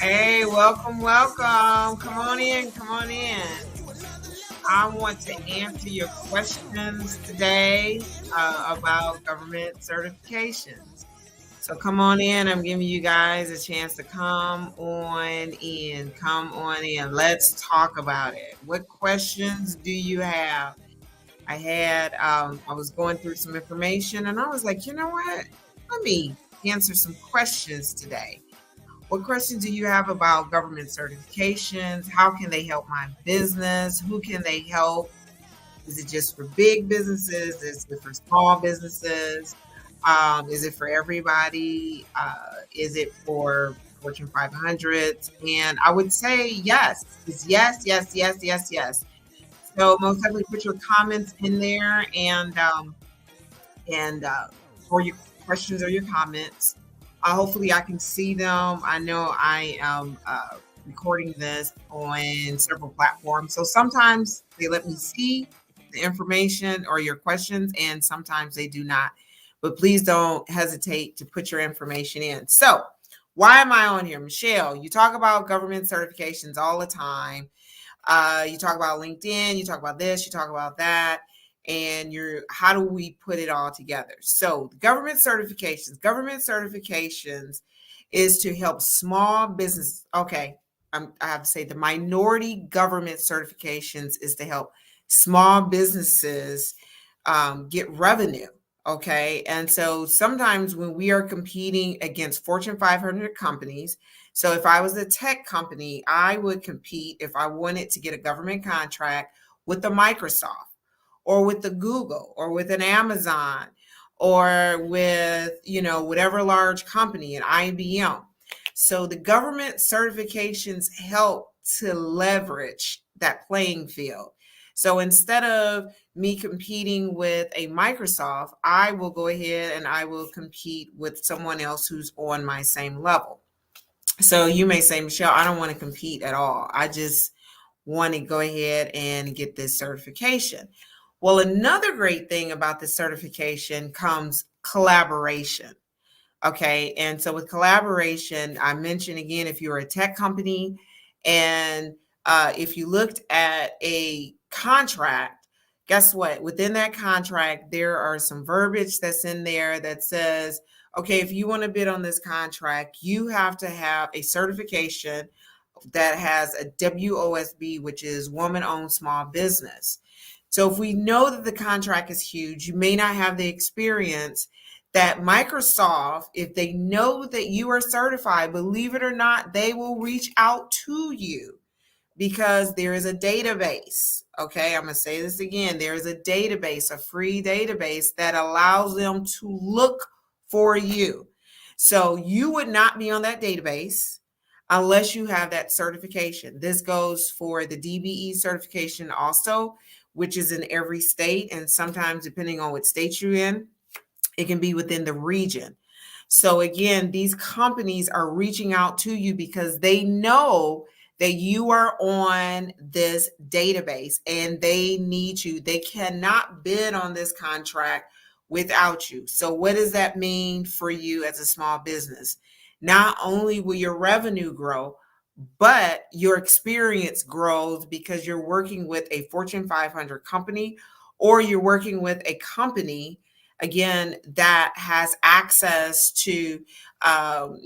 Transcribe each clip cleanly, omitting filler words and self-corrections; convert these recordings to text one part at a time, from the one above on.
Hey, welcome, welcome. Come on in, come on in. I want to answer your questions today about government certifications. So come on in. I'm giving you guys a chance to come on in. Come on in. Let's talk about it. What questions do you have? I was going through some information and I was like, you know what? Let me answer some questions today. What questions do you have about government certifications? How can they help my business? Who can they help? Is it just for big businesses? Is it for small businesses? Is it for everybody? Is it for Fortune 500s? And I would say yes. It's yes, yes, yes, yes, yes. So most definitely put your comments in there and or your questions or your comments. Hopefully, I can see them. I know I am recording this on several platforms, so sometimes they let me see the information or your questions, and sometimes they do not. But please don't hesitate to put your information in. So, why am I on here, Michelle? You talk about government certifications all the time. You talk about LinkedIn, you talk about this, you talk about that, and how do we put it all together? So, government certifications is to help small business. Okay, I have to say the minority government certifications is to help small businesses get revenue. Okay, and so sometimes when we are competing against Fortune 500 companies, so if I was a tech company, I would compete if I wanted to get a government contract with the Microsoft or with the Google or with an Amazon or with, whatever large company, an IBM. So the government certifications help to leverage that playing field. So instead of me competing with a Microsoft, I will go ahead and I will compete with someone else who's on my same level. So you may say, Michelle, I don't want to compete at all. I just want to go ahead and get this certification. Well, another great thing about this certification comes collaboration. Okay. And so with collaboration, I mentioned again, if you're a tech company and if you looked at a contract, guess what? Within that contract, there are some verbiage that's in there that says, okay, if you want to bid on this contract, you have to have a certification that has a WOSB, which is woman owned small business. So if we know that the contract is huge, you may not have the experience that Microsoft, if they know that you are certified, believe it or not, they will reach out to you because there is a database. Okay, I'm going to say this again. There is a database, a free database that allows them to look for you. So you would not be on that database unless you have that certification. This goes for the DBE certification also, which is in every state. And sometimes, depending on what state you're in, it can be within the region. So again, these companies are reaching out to you because they know that you are on this database and they need you. They cannot bid on this contract without you. So what does that mean for you as a small business? Not only will your revenue grow, but your experience grows because you're working with a Fortune 500 company or you're working with a company again that has access to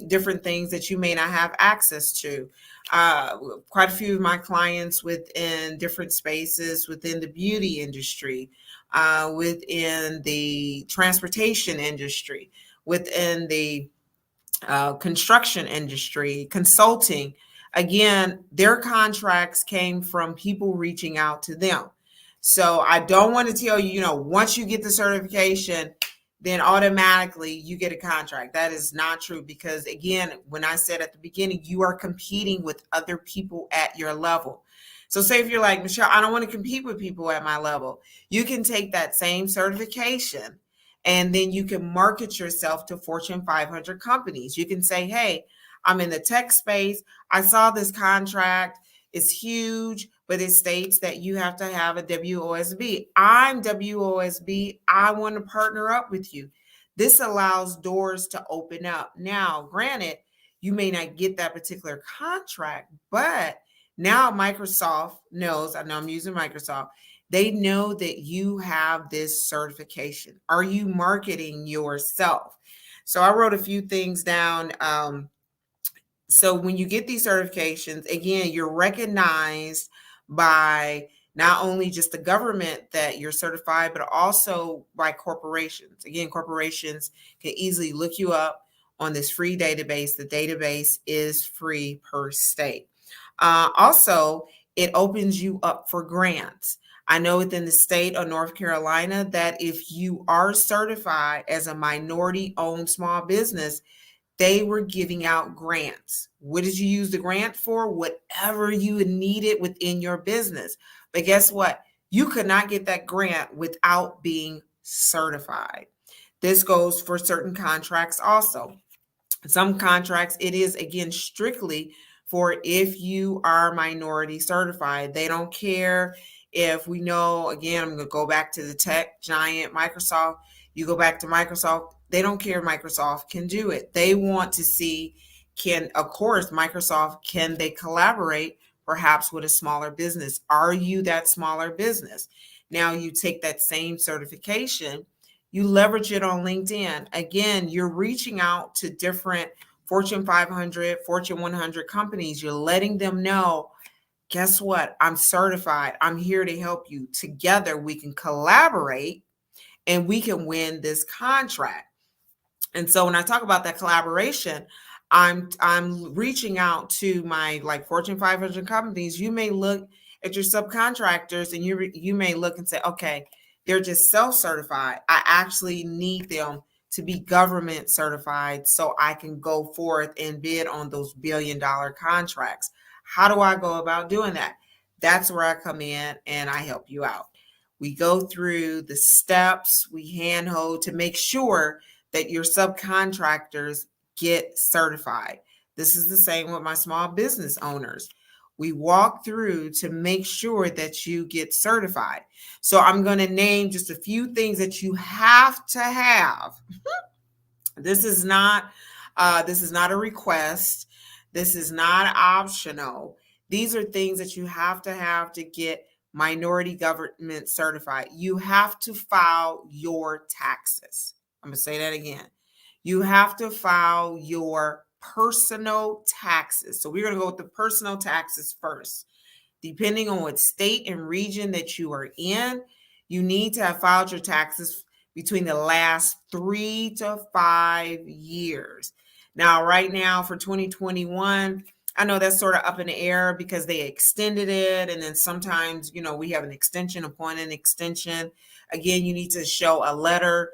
different things that you may not have access to. Quite a few of my clients within different spaces within the beauty industry, within the transportation industry, within the construction industry, consulting. Again, their contracts came from people reaching out to them. So I don't want to tell you, once you get the certification, then automatically you get a contract. That is not true because, again, when I said at the beginning, you are competing with other people at your level. So say if you're like, Michelle, I don't want to compete with people at my level. You can take that same certification and then you can market yourself to Fortune 500 companies. You can say, hey, I'm in the tech space. I saw this contract. It's huge, but it states that you have to have a WOSB. I'm WOSB. I want to partner up with you. This allows doors to open up. Now, granted, you may not get that particular contract, but now Microsoft knows, I know I'm using Microsoft, they know that you have this certification. Are you marketing yourself? So I wrote a few things down. So when you get these certifications, again, you're recognized by not only just the government that you're certified, but also by corporations. Again, corporations can easily look you up on this free database. The database is free per state. Also, it opens you up for grants. I know within the state of North Carolina that if you are certified as a minority owned small business, they were giving out grants. What did you use the grant for? Whatever you needed within your business. But guess what? You could not get that grant without being certified. This goes for certain contracts also. Some contracts, it is again strictly for if you are minority certified. They don't care if we know, again, I'm going to go back to the tech giant Microsoft. You go back to Microsoft, they don't care if Microsoft can do it. They want to see, can, of course, Microsoft, can they collaborate perhaps with a smaller business? Are you that smaller business? Now you take that same certification, you leverage it on LinkedIn. Again, you're reaching out to different Fortune 500, Fortune 100 companies. You're letting them know, guess what? I'm certified. I'm here to help you. Together, we can collaborate and we can win this contract. And so when I talk about that collaboration, I'm reaching out to my like Fortune 500 companies. You may look at your subcontractors and you may look and say, okay, they're just self-certified. I actually need them to be government certified so I can go forth and bid on those billion-dollar contracts. How do I go about doing that? That's where I come in and I help you out. We go through the steps, we handhold to make sure that your subcontractors get certified. This is the same with my small business owners. We walk through to make sure that you get certified. So I'm going to name just a few things that you have to have. This is not a request. This is not optional. These are things that you have to get minority government certified. You have to file your taxes. I'm going to say that again. You have to file your personal taxes. So we're going to go with the personal taxes first. Depending on what state and region that you are in, you need to have filed your taxes between the last 3 to 5 years. Now, right now for 2021, I know that's sort of up in the air because they extended it. And then sometimes, we have an extension upon an extension. Again, you need to show a letter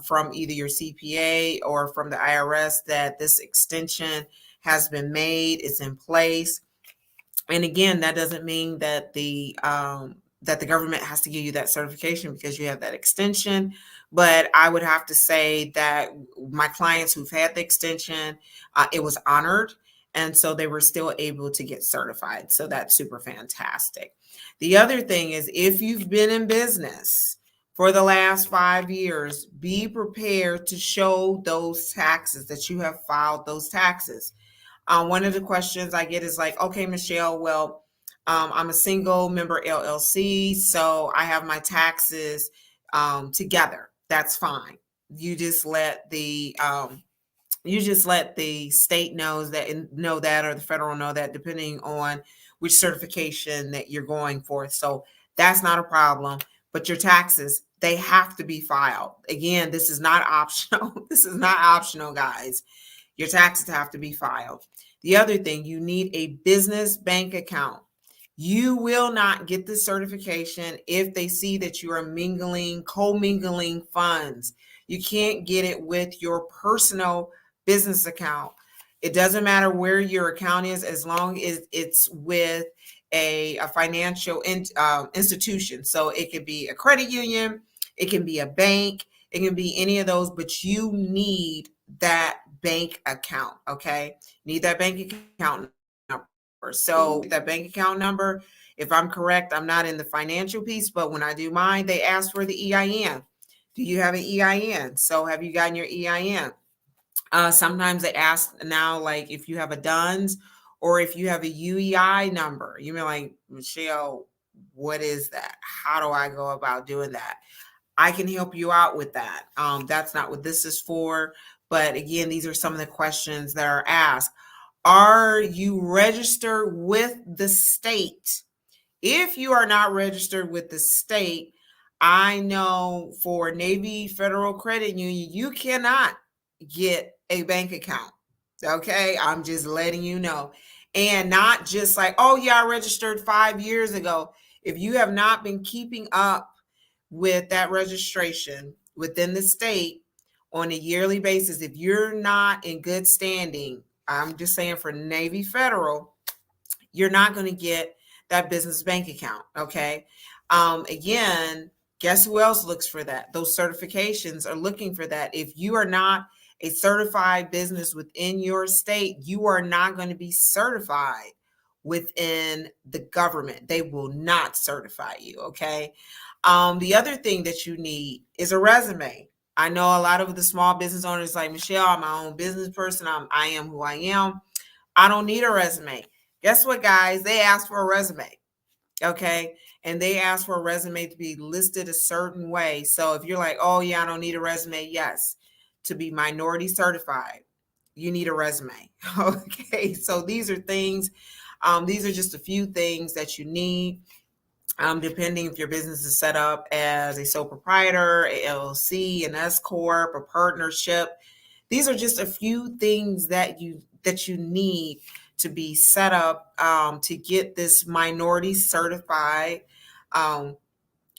from either your CPA or from the IRS that this extension has been made, it's in place. And again, that doesn't mean that the government has to give you that certification because you have that extension. But I would have to say that my clients who've had the extension, it was honored. And so they were still able to get certified. So that's super fantastic. The other thing is, if you've been in business for the last 5 years, be prepared to show those taxes that you have filed those taxes. One of the questions I get is like, okay, Michelle, well, I'm a single member LLC, so I have my taxes together. That's fine. You just let the state know that, or the federal know that, depending on which certification that you're going for. So that's not a problem. But your taxes, they have to be filed. Again, this is not optional. This is not optional, guys. Your taxes have to be filed. The other thing, you need a business bank account. You will not get the certification if they see that you are commingling funds. You can't get it with your personal business account. It doesn't matter where your account is, as long as it's with a financial institution. So it could be a credit union, it can be a bank, it can be any of those, but you need that bank account. Okay, need that bank account number. So that bank account number, if I'm correct, I'm not in the financial piece, but when I do mine, they ask for the EIN. Do you have an EIN? So have you gotten your EIN? Sometimes they ask now, like if you have a DUNS or if you have a UEI number. You mean like, Michelle, what is that? How do I go about doing that? I can help you out with that. That's not what this is for. But again, these are some of the questions that are asked. Are you registered with the state? If you are not registered with the state, I know for Navy Federal Credit Union, you cannot get a bank account. Okay, I'm just letting you know. And not just like, oh, yeah, I registered 5 years ago. If you have not been keeping up with that registration within the state on a yearly basis, if you're not in good standing, I'm just saying for Navy Federal, you're not going to get that business bank account. Okay. Again, guess who else looks for that? Those certifications are looking for that. If you are not a certified business within your state, you are not going to be certified within the government. They will not certify you. Okay. The other thing that you need is a resume. I know a lot of the small business owners like, Michelle, I'm my own business person. I am who I am. I don't need a resume. Guess what, guys? They ask for a resume. Okay. And they ask for a resume to be listed a certain way. So if you're like, oh, yeah, I don't need a resume. Yes. To be minority certified, you need a resume. Okay. So these are things, these are just a few things that you need. Depending if your business is set up as a sole proprietor, a LLC, an S corp, a partnership. These are just a few things that you need to be set up to get this minority certified. Um,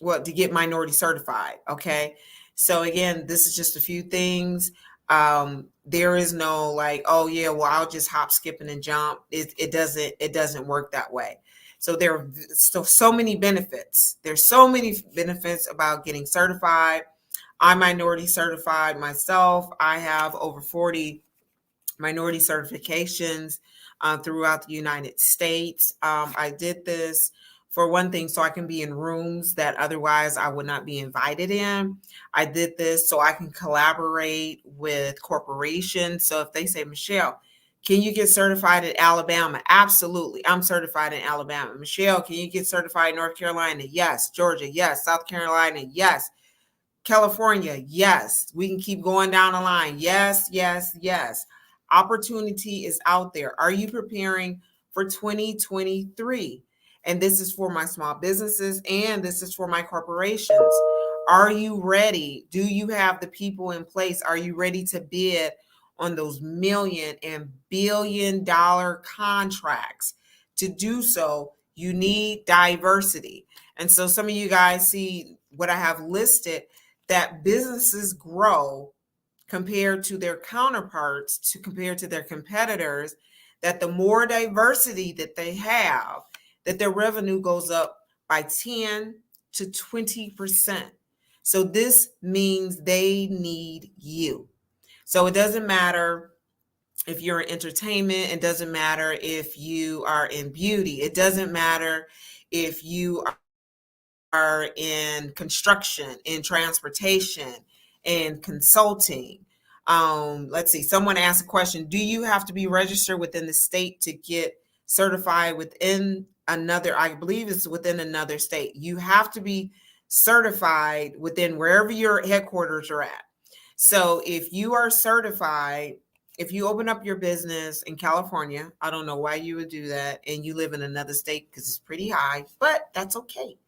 to get minority certified. Okay. So again, this is just a few things. There is no like, oh yeah, well, I'll just hop, skip, and jump. It doesn't work that way. So there are so many benefits. There's so many benefits about getting certified. I'm minority certified myself. I have over 40 minority certifications throughout the United States. I did this for one thing, so I can be in rooms that otherwise I would not be invited in. I did this so I can collaborate with corporations. So if they say, Michelle, can you get certified in Alabama? Absolutely. I'm certified in Alabama. Michelle, can you get certified in North Carolina? Yes. Georgia? Yes. South Carolina? Yes. California, yes. We can keep going down the line. Yes, yes, yes. Opportunity is out there. Are you preparing for 2023? And this is for my small businesses and this is for my corporations. Are you ready? Do you have the people in place? Are you ready to bid on those million and billion-dollar contracts? To do so, you need diversity. And so some of you guys see what I have listed, that businesses grow compared to their counterparts, to compared to their competitors, that the more diversity that they have, that their revenue goes up by 10 to 20%. So this means they need you. So it doesn't matter if you're in entertainment, it doesn't matter if you are in beauty, it doesn't matter if you are in construction, in transportation, in consulting. Let's see, someone asked a question, do you have to be registered within the state to get certified within another, I believe it's within another state. You have to be certified within wherever your headquarters are at. So if you are certified, if you open up your business in California, I don't know why you would do that, and you live in another state because it's pretty high, but that's okay.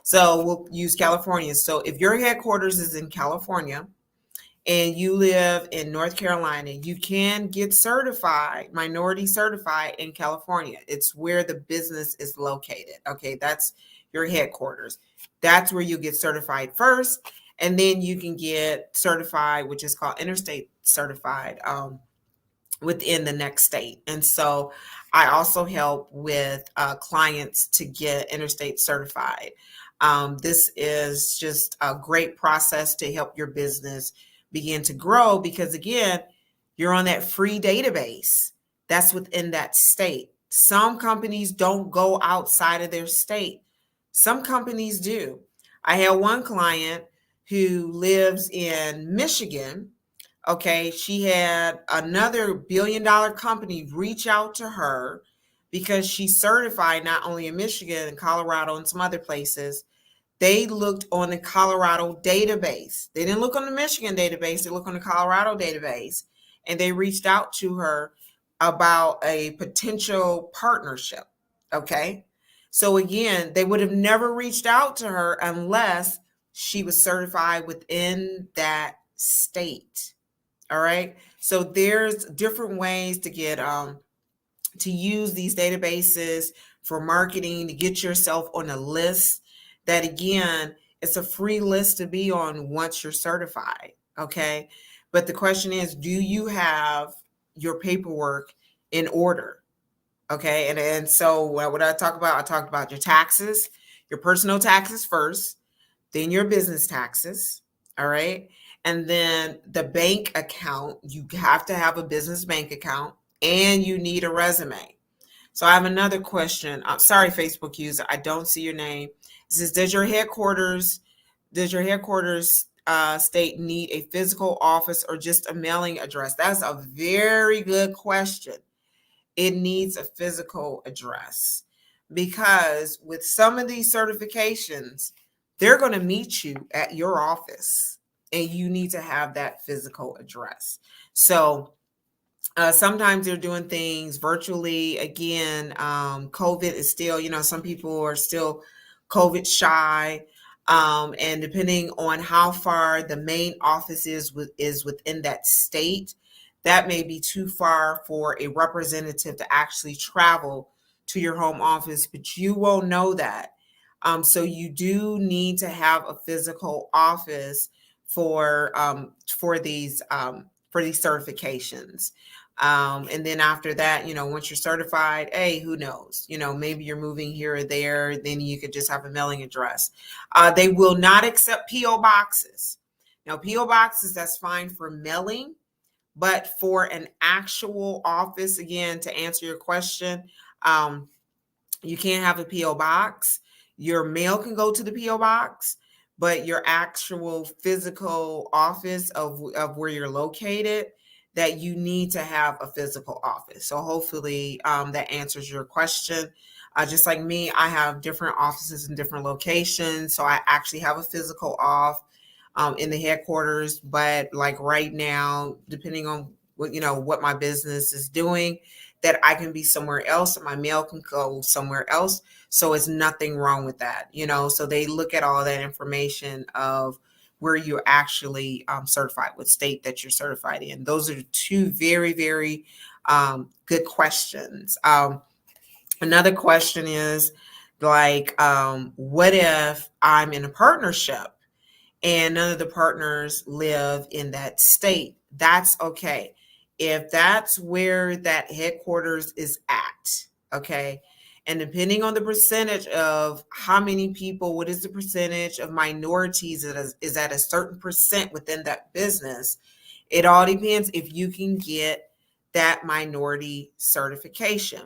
So we'll use California. So if your headquarters is in California and you live in North Carolina, you can get certified, minority certified in California. It's where the business is located. Okay, that's your headquarters. That's where you get certified first. And then you can get certified, which is called interstate certified, within the next state. And so I also help with clients to get interstate certified. This is just a great process to help your business begin to grow because, again, you're on that free database that's within that state. Some companies don't go outside of their state. Some companies do. I had one client who lives in Michigan. Okay, she had another billion-dollar company reach out to her because she's certified not only in Michigan and Colorado and some other places. They looked on the Colorado database. They didn't look on the Michigan database, they looked on the Colorado database, and they reached out to her about a potential partnership. Okay. So again, they would have never reached out to her unless she was certified within that state. All right. So there's different ways to get to use these databases for marketing, to get yourself on a list that, again, it's a free list to be on once you're certified. Okay. But the question is, do you have your paperwork in order? Okay. And so what I talk about, I talked about your taxes, your personal taxes first, then your business taxes. All right. And then the bank account, you have to have a business bank account, and you need a resume. So I have another question. I'm sorry, Facebook user, I don't see your name. It says, does your headquarters state need a physical office or just a mailing address? That's a very good question. It needs a physical address because with some of these certifications, they're going to meet you at your office, and you need to have that physical address. So sometimes they're doing things virtually. Again, COVID is still, some people are still COVID shy. And depending on how far the main office is within that state, that may be too far for a representative to actually travel to your home office, but you won't know that. So you do need to have a physical office for these certifications. And then after that, once you're certified, hey, who knows? Maybe you're moving here or there, then you could just have a mailing address. They will not accept P.O. boxes. Now, P.O. boxes, that's fine for mailing, but for an actual office, again, to answer your question, you can't have a P.O. box. Your mail can go to the P.O. box, but your actual physical office of where you're located, that you need to have a physical office. So hopefully that answers your question. Just like me, I have different offices in different locations. So I actually have a physical off in the headquarters, but like right now, depending on what my business is doing, that I can be somewhere else and my mail can go somewhere else. So it's nothing wrong with that, So they look at all that information of where you're actually certified, what state that you're certified in. Those are two very, very good questions. Another question is like, what if I'm in a partnership and none of the partners live in that state? That's okay. If that's where that headquarters is at, okay, and depending on the percentage of how many people, what is the percentage of minorities is at a certain percent within that business, it all depends if you can get that minority certification.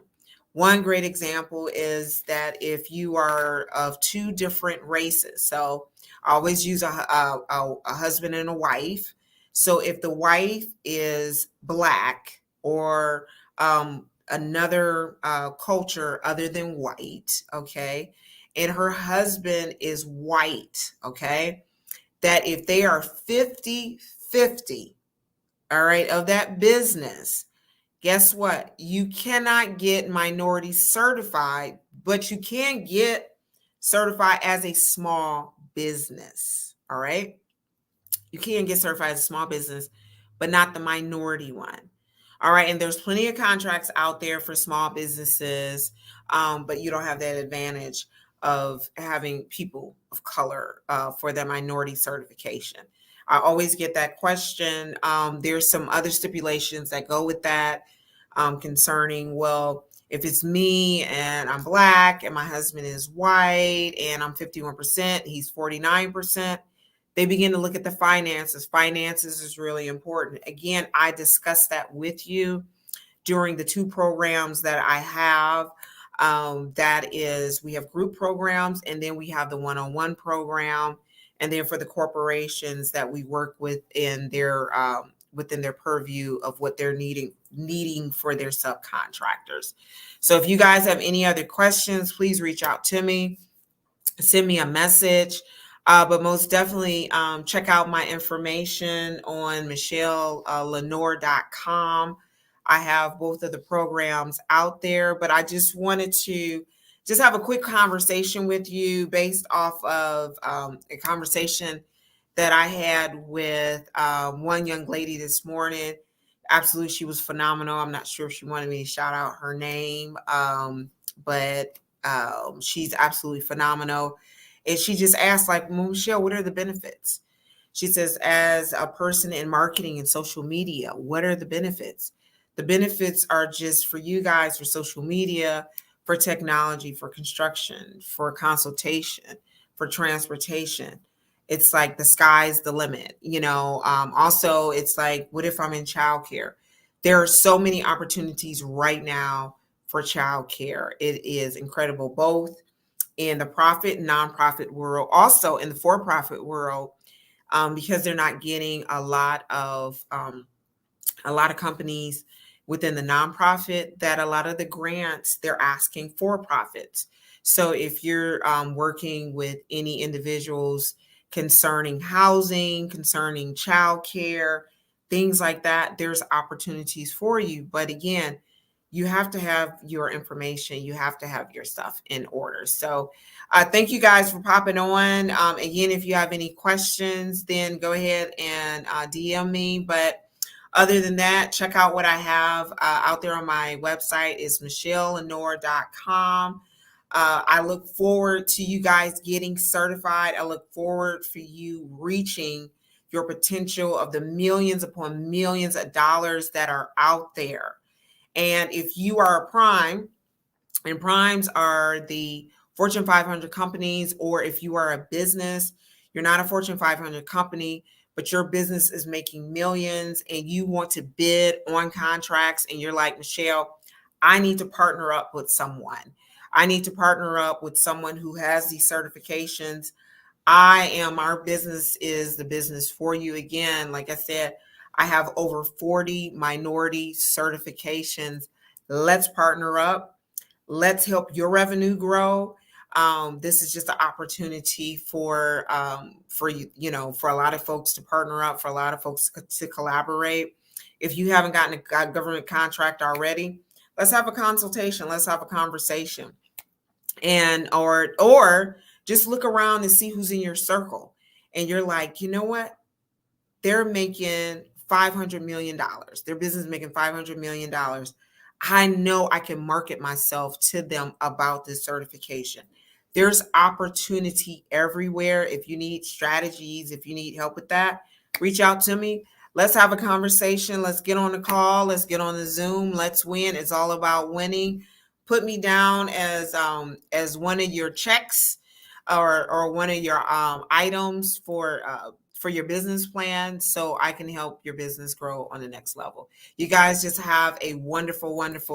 One great example is that if you are of two different races, so I always use a husband and a wife. So if the wife is Black or another culture other than white, okay, and her husband is white, okay, that if they are 50-50, all right, of that business, guess what? You cannot get minority certified, but you can get certified as a small business. All right. You can get certified as a small business, but not the minority one. All right. And there's plenty of contracts out there for small businesses, but you don't have that advantage of having people of color for the minority certification. I always get that question. There's some other stipulations that go with that concerning, well, if it's me and I'm Black and my husband is white and I'm 51%, he's 49%, they begin to look at the finances. Finances is really important. Again, I discussed that with you during the two programs that I have. That is, we have group programs, and then we have the one-on-one program. And then for the corporations that we work with in their within their purview of what they're needing for their subcontractors. So if you guys have any other questions, please reach out to me, send me a message. But most definitely check out my information on michellelenore.com. I have both of the programs out there, but I just wanted to just have a quick conversation with you based off of a conversation that I had with one young lady this morning. Absolutely, she was phenomenal. I'm not sure if she wanted me to shout out her name, but she's absolutely phenomenal. And she just asked, like, "Well, Michelle, what are the benefits?" She says, as a person in marketing and social media, what are the benefits? The benefits are just for you guys, for social media, for technology, for construction, for consultation, for transportation. It's like the sky's the limit, Also, it's like, what if I'm in childcare? There are so many opportunities right now for childcare. It is incredible, both in the profit and nonprofit world, also in the for-profit world, because they're not getting a lot of companies within the nonprofit, that a lot of the grants they're asking for profits. So if you're working with any individuals concerning housing, concerning childcare, things like that, there's opportunities for you. But again, you have to have your information, you have to have your stuff in order. So thank you guys for popping on. Again, if you have any questions, then go ahead and DM me. But other than that, check out what I have out there on my website is michellelenore.com. I look forward to you guys getting certified. I look forward for you reaching your potential of the millions upon millions of dollars that are out there. And if you are a prime, and primes are the Fortune 500 companies, or if you are a business, you're not a Fortune 500 company, but your business is making millions and you want to bid on contracts and you're like, Michelle, I need to partner up with someone. I need to partner up with someone who has these certifications. Our business is the business for you. Again, like I said, I have over 40 minority certifications. Let's partner up. Let's help your revenue grow. This is just an opportunity for you, for a lot of folks to partner up, for a lot of folks to collaborate. If you haven't gotten a government contract already, let's have a consultation. Let's have a conversation, and or just look around and see who's in your circle, and you're like, you know what? They're making $500 million. Their business is making $500 million. I know I can market myself to them about this certification. There's opportunity everywhere. If you need strategies, if you need help with that, reach out to me. Let's have a conversation. Let's get on the call. Let's get on the Zoom. Let's win. It's all about winning. Put me down as one of your checks or one of your items for your business plan, so I can help your business grow on the next level. You guys just have a wonderful, wonderful